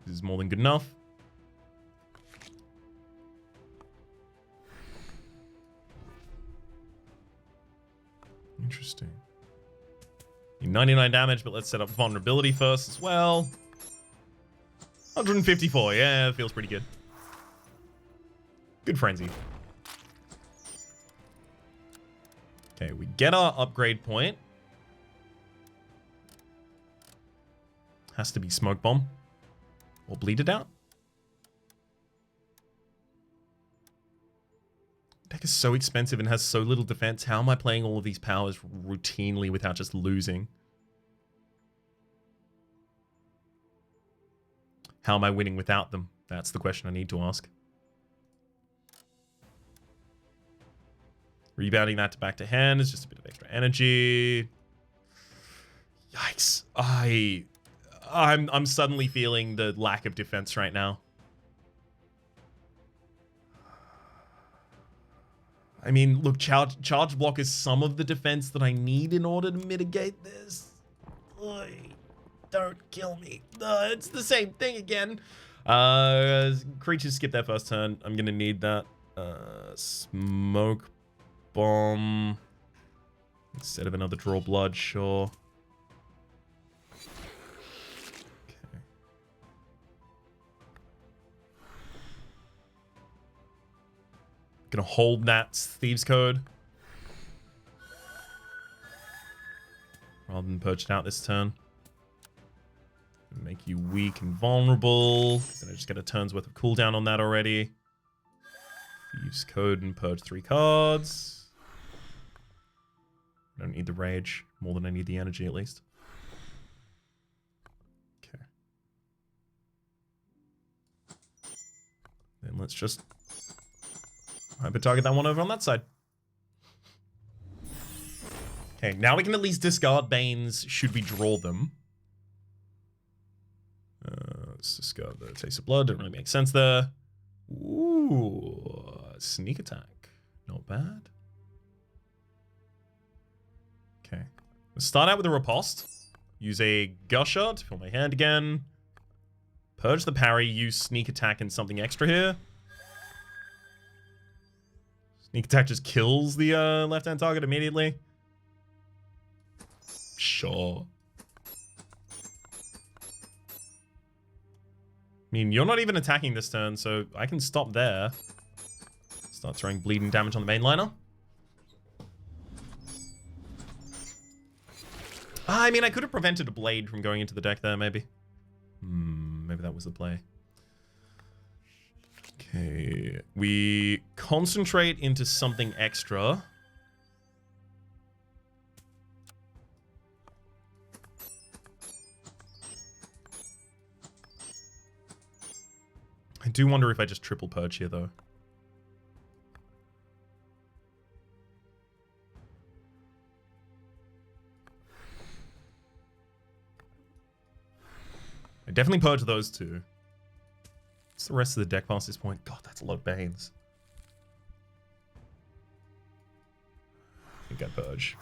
this is more than good enough. Interesting. 99 damage, but let's set up vulnerability first as well. 154, yeah, feels pretty good. Good frenzy. Okay, we get our upgrade point. Has to be Smoke Bomb. Or Bleed It Out. Deck is so expensive and has so little defense. How am I playing all of these powers routinely without just losing? How am I winning without them? That's the question I need to ask. Rebounding that to back to hand is just a bit of extra energy. Yikes. I'm suddenly feeling the lack of defense right now. I mean, look, charge block is some of the defense that I need in order to mitigate this. Ugh, don't kill me. It's the same thing again. Creatures skip their first turn. I'm going to need that. Smoke bomb. Instead of another draw blood, sure. Okay. Gonna hold that Thieves' Code. Rather than purge it out this turn. Make you weak and vulnerable. Then I just get a turn's worth of cooldown on that already. Thieves' Code and purge 3 cards. I don't need the rage more than I need the energy, at least. Okay. Then let's just hyper target that one over on that side. Okay, now we can at least discard Banes should we draw them. Let's discard the Taste of Blood. Don't really make sense there. Ooh, sneak attack. Not bad. Okay. Let's start out with a Riposte. Use a Gusher to fill my hand again. Purge the parry. Use sneak attack and something extra here. Sneak attack just kills the left-hand target immediately. Sure. I mean, you're not even attacking this turn, so I can stop there. Start throwing bleeding damage on the mainliner. I mean, I could have prevented a blade from going into the deck there, maybe. Maybe that was the play. Okay. We concentrate into something extra. I do wonder if I just triple purge here, though. I definitely purge those two. What's the rest of the deck past this point? God, that's a lot of Banes. I think I purge.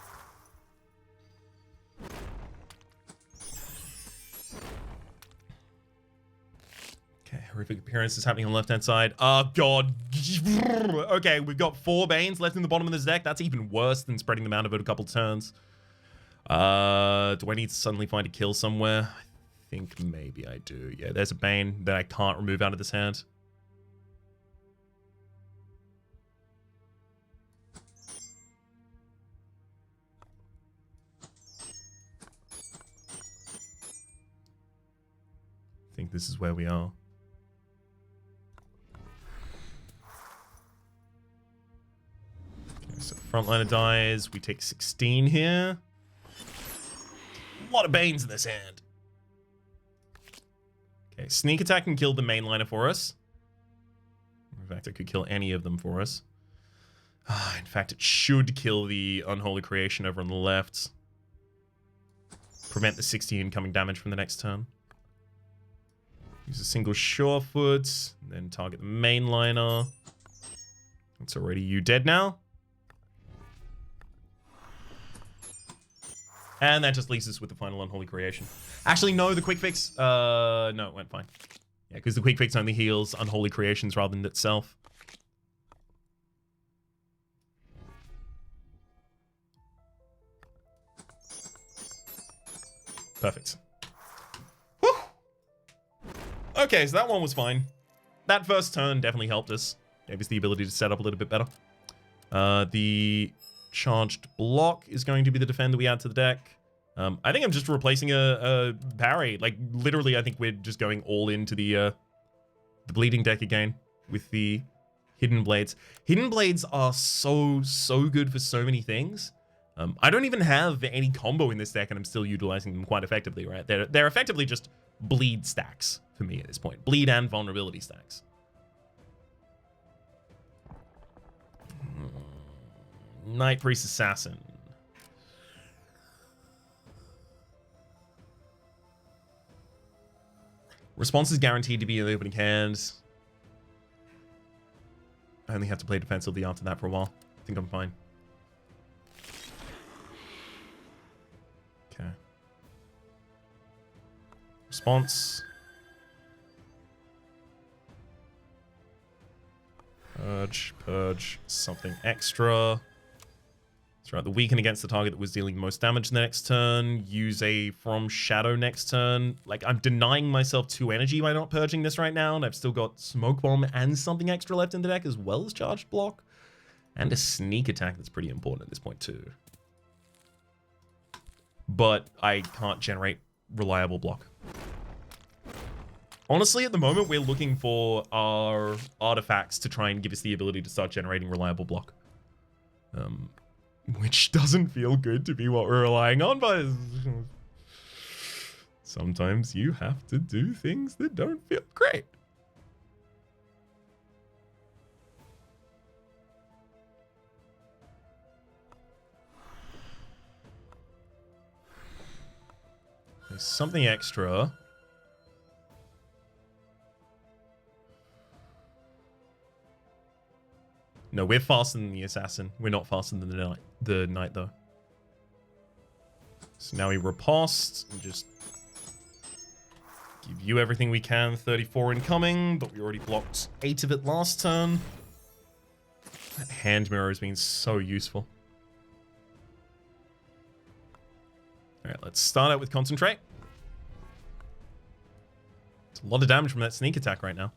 Okay, horrific appearance is happening on the left-hand side. Oh, God. Okay, we've got 4 Banes left in the bottom of this deck. That's even worse than spreading them out over a couple turns. Do I need to suddenly find a kill somewhere? I think maybe I do. Yeah, there's a Bane that I can't remove out of this hand. I think this is where we are. Okay, so frontliner dies. We take 16 here. A lot of Banes in this hand. Okay, sneak attack can kill the mainliner for us. In fact, it could kill any of them for us. In fact, it should kill the Unholy Creation over on the left. Prevent the 60 incoming damage from the next turn. Use a single Surefoot, then target the mainliner. It's already you dead now. And that just leaves us with the final Unholy Creation. Actually, no, the quick fix. No, it went fine. Yeah, because the quick fix only heals Unholy Creations rather than itself. Perfect. Whew. Okay, so that one was fine. That first turn definitely helped us. Gave us the ability to set up a little bit better. The charged block is going to be the defender we add to the deck. I think I'm just replacing a parry. Like, literally, I think we're just going all into the bleeding deck again with the Hidden Blades. Hidden Blades are so good for so many things. I don't even have any combo in this deck, and I'm still utilizing them quite effectively, right? They're effectively just bleed stacks for me at this point. Bleed and vulnerability stacks. Night Priest Assassin. Response is guaranteed to be in the opening hands. I only have to play defensively after that for a while. I think I'm fine. Okay. Response. Purge, something extra. That's right, the weaken against the target that was dealing most damage the next turn. Use a From Shadow next turn. Like, I'm denying myself 2 energy by not purging this right now, and I've still got Smoke Bomb and something extra left in the deck, as well as Charged Block. And a Sneak Attack that's pretty important at this point, too. But I can't generate reliable block. Honestly, at the moment, we're looking for our artifacts to try and give us the ability to start generating reliable block. Which doesn't feel good to be what we're relying on, but sometimes you have to do things that don't feel great. There's something extra. No, we're faster than the assassin. We're not faster than the knight though. So now we riposte and just give you everything we can. 34 incoming, but we already blocked 8 of it last turn. That hand mirror has been so useful. Alright, let's start out with concentrate. It's a lot of damage from that sneak attack right now.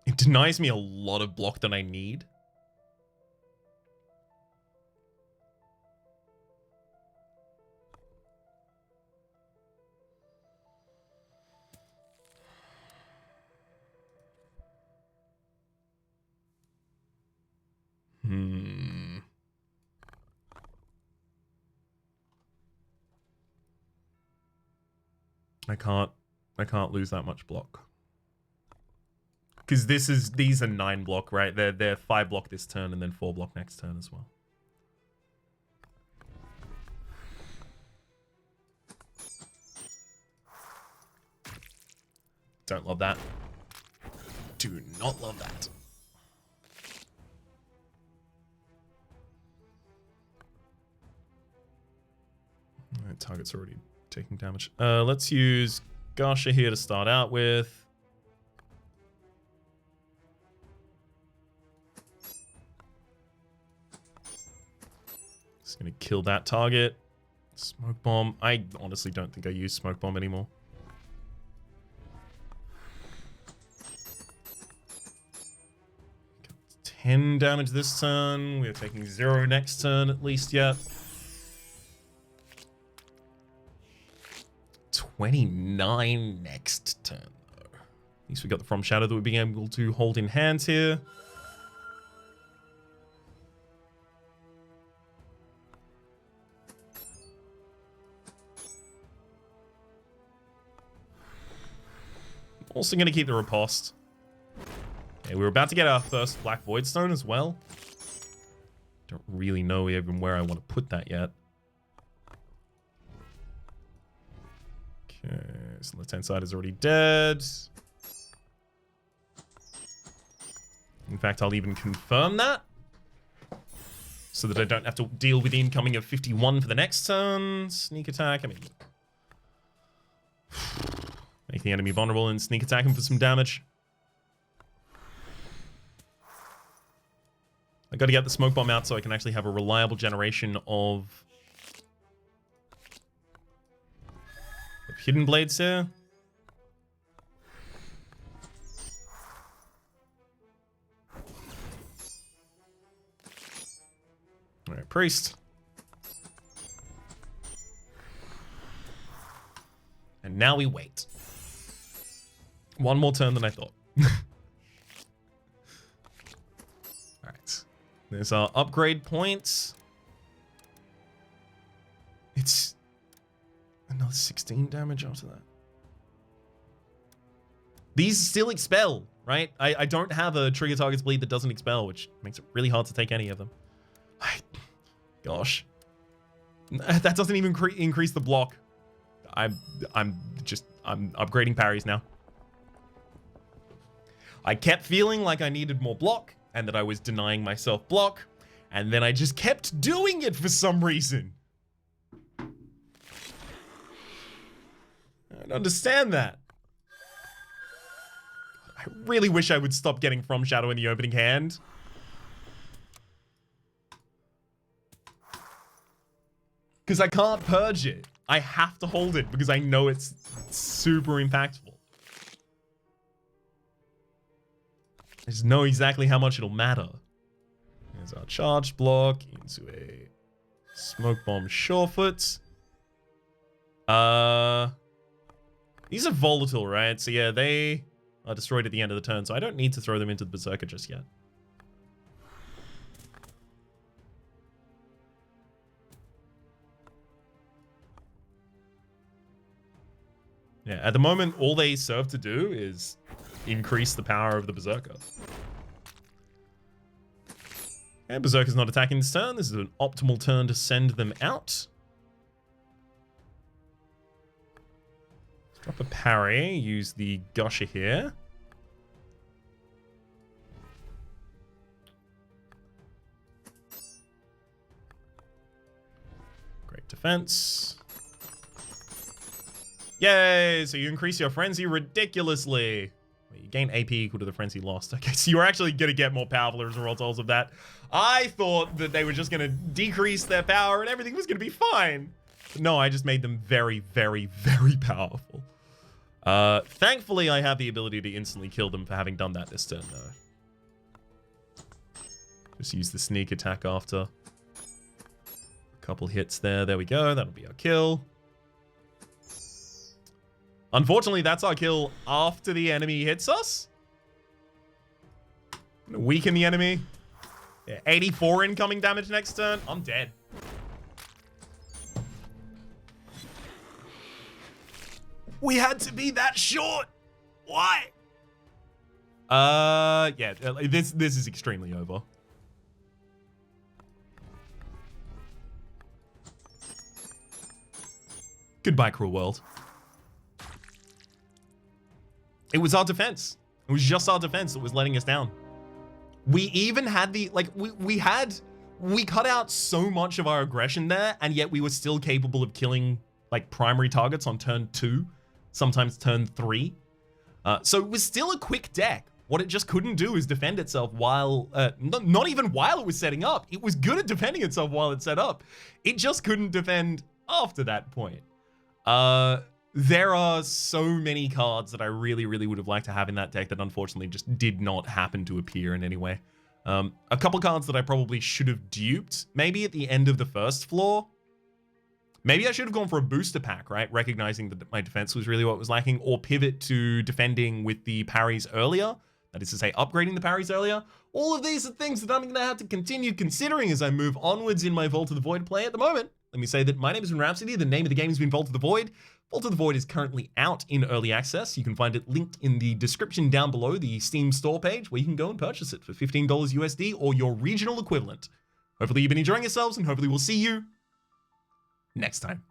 It denies me a lot of block that I need. I can't lose that much block. Because these are 9 block, right? They're 5 block this turn and then 4 block next turn as well. Don't love that. Do not love that. That target's already taking damage. Let's use Garsha here to start out with. Just gonna kill that target. Smoke Bomb. I honestly don't think I use Smoke Bomb anymore. Got 10 damage this turn. We're taking 0 next turn at least yet. 29 next turn, though. At least we got the From Shadow that we're being able to hold in hand here. Also going to keep the riposte. Okay, we're about to get our first Black Void Stone as well. Don't really know even where I want to put that yet. Okay, so left-hand side is already dead. In fact, I'll even confirm that. So that I don't have to deal with the incoming of 51 for the next turn. Sneak attack, I mean... Make the enemy vulnerable and sneak attack him for some damage. I gotta get the Smoke Bomb out so I can actually have a reliable generation of Hidden Blades here. Alright, Priest. And now we wait. One more turn than I thought. Alright. There's our upgrade points. It's another 16 damage after that. These still expel, right? I don't have a trigger target's bleed that doesn't expel, which makes it really hard to take any of them. Gosh. That doesn't even increase the block. I'm upgrading parries now. I kept feeling like I needed more block and that I was denying myself block, and then I just kept doing it for some reason. I don't understand that. I really wish I would stop getting From Shadow in the opening hand. Because I can't purge it. I have to hold it because I know it's super impactful. I just know exactly how much it'll matter. There's our charge block into a smoke bomb Surefoot. These are volatile, right? So yeah, they are destroyed at the end of the turn, so I don't need to throw them into the Berserker just yet. Yeah, at the moment, all they serve to do is increase the power of the Berserker. Okay, Berserker's not attacking this turn. This is an optimal turn to send them out. Let's drop a parry, use the Gusher here. Great defense. Yay! So you increase your frenzy ridiculously. Wait, you gain AP equal to the frenzy lost. Okay, so you're actually going to get more powerful as a result of that. I thought that they were just going to decrease their power and everything was going to be fine. But no, I just made them very, very, very powerful. Thankfully, I have the ability to instantly kill them for having done that this turn, though. Just use the sneak attack after. A couple hits there. There we go. That'll be our kill. Unfortunately, that's our kill after the enemy hits us. Weaken the enemy. Yeah, 84 incoming damage next turn. I'm dead. We had to be that short. Why? Yeah, this is extremely over. Goodbye, cruel world. It was our defense. It was just our defense that was letting us down. We even had the, like, we cut out so much of our aggression there, and yet we were still capable of killing, like, primary targets on turn 2, sometimes turn 3. So it was still a quick deck. What it just couldn't do is defend itself while, not even while it was setting up. It was good at defending itself while it set up. It just couldn't defend after that point. There are so many cards that I really, really would have liked to have in that deck that unfortunately just did not happen to appear in any way. A couple cards that I probably should have duped, maybe at the end of the first floor. Maybe I should have gone for a booster pack, right? Recognizing that my defense was really what was lacking, or pivot to defending with the parries earlier. That is to say, upgrading the parries earlier. All of these are things that I'm going to have to continue considering as I move onwards in my Vault of the Void play at the moment. Let me say that my name has been Rhapsody. The name of the game has been Vault of the Void. Vault of the Void is currently out in early access. You can find it linked in the description down below, the Steam store page, where you can go and purchase it for $15 USD or your regional equivalent. Hopefully you've been enjoying yourselves, and hopefully we'll see you next time.